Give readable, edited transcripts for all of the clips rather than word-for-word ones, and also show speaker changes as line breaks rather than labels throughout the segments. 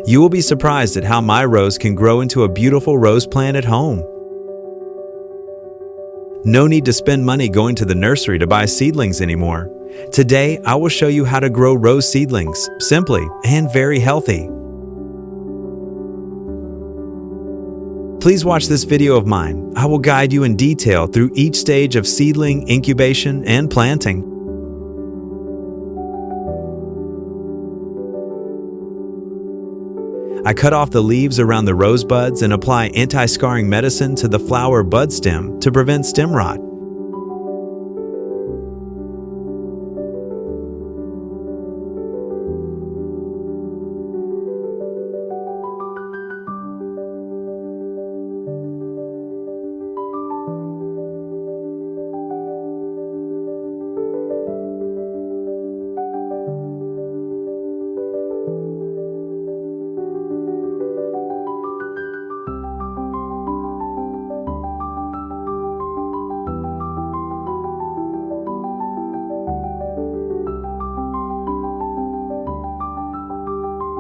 You will be surprised at how my rose can grow into a beautiful rose plant at home. No need to spend money going to the nursery to buy seedlings anymore. Today, I will show you how to grow rose seedlings, simply and very healthy. Please watch this video of mine. I will guide you in detail through each stage of seedling, incubation, and planting. I cut off the leaves around the rose buds and apply anti-scarring medicine to the flower bud stem to prevent stem rot.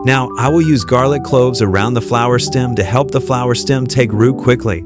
Now, I will use garlic cloves around the flower stem to help the flower stem take root quickly.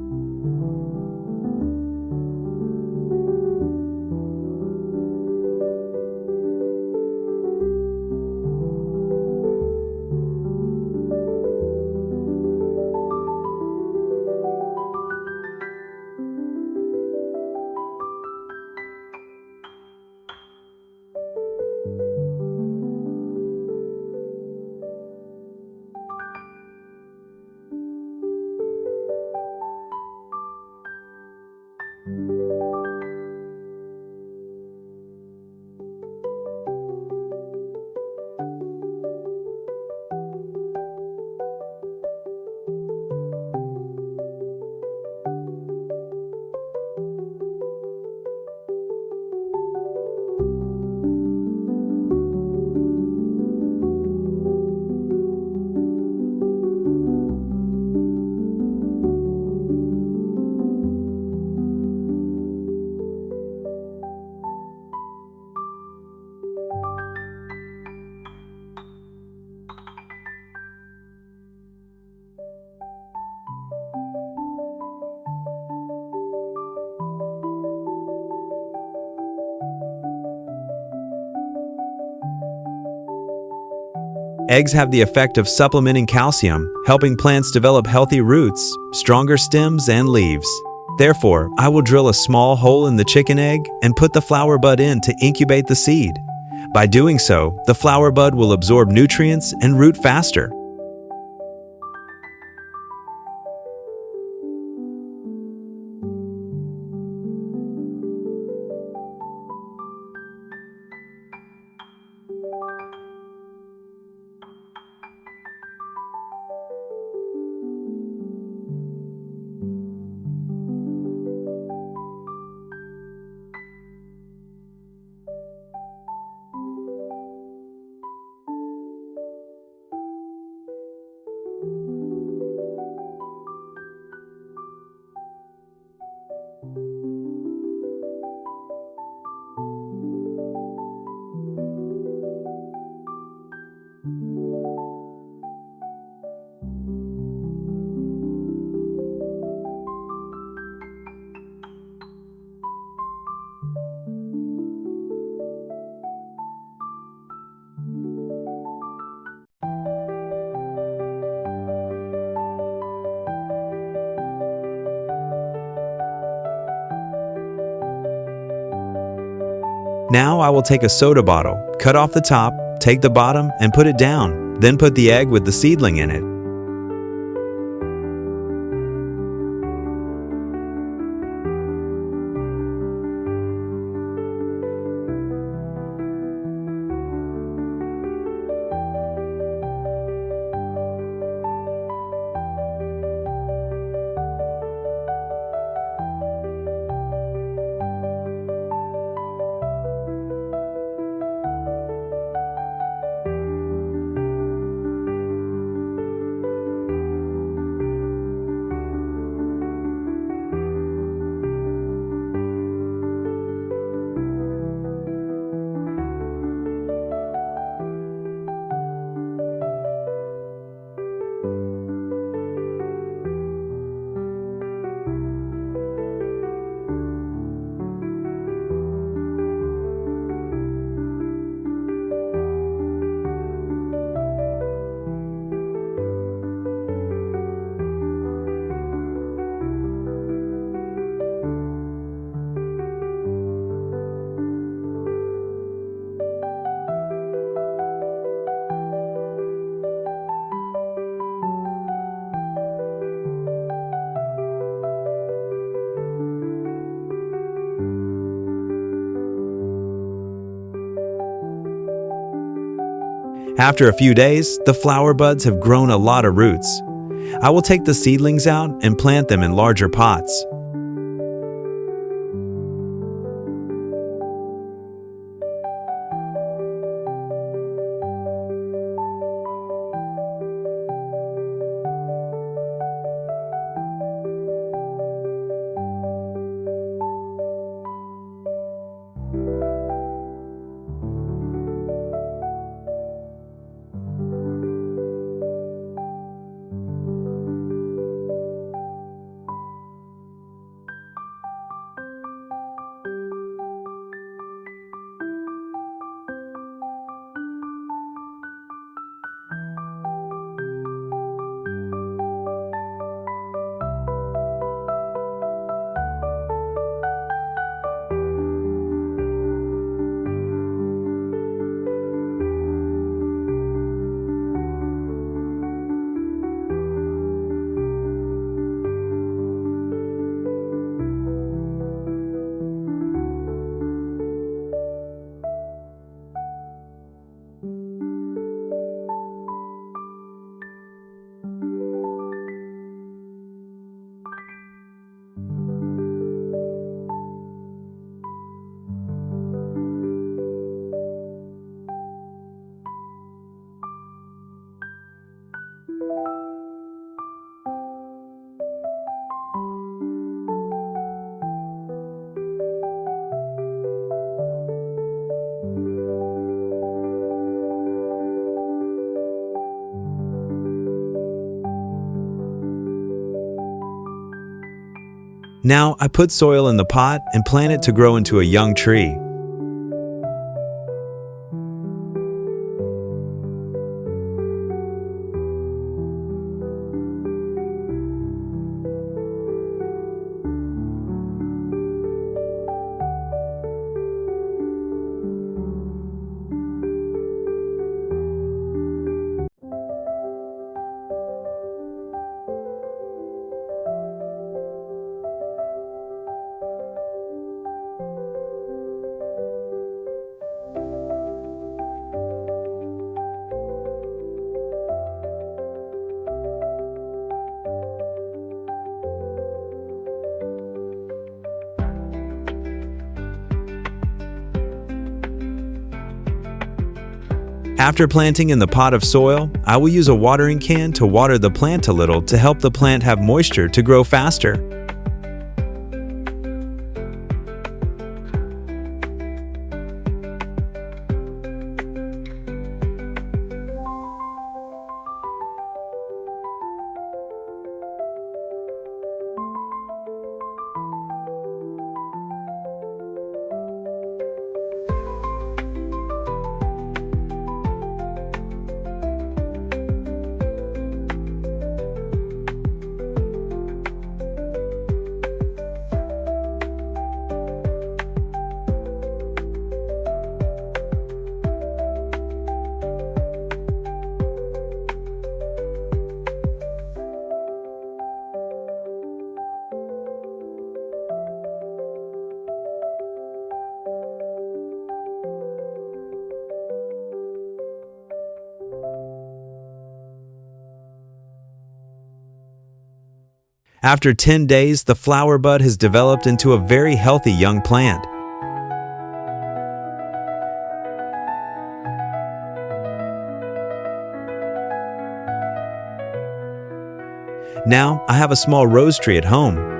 Eggs have the effect of supplementing calcium, helping plants develop healthy roots, stronger stems, and leaves. Therefore, I will drill a small hole in the chicken egg and put the flower bud in to incubate the seed. By doing so, the flower bud will absorb nutrients and root faster. Now I will take a soda bottle, cut off the top, take the bottom, and put it down. Then put the egg with the seedling in it. After a few days, the flower buds have grown a lot of roots. I will take the seedlings out and plant them in larger pots. Now I put soil in the pot and plant it to grow into a young tree. After planting in the pot of soil, I will use a watering can to water the plant a little to help the plant have moisture to grow faster. After 10 days, the flower bud has developed into a very healthy young plant. Now, I have a small rose tree at home.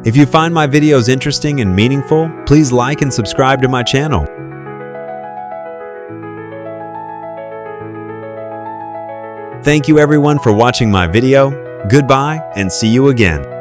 If you find my videos interesting and meaningful, please like and subscribe to my channel. Thank you everyone for watching my video. Goodbye and see you again.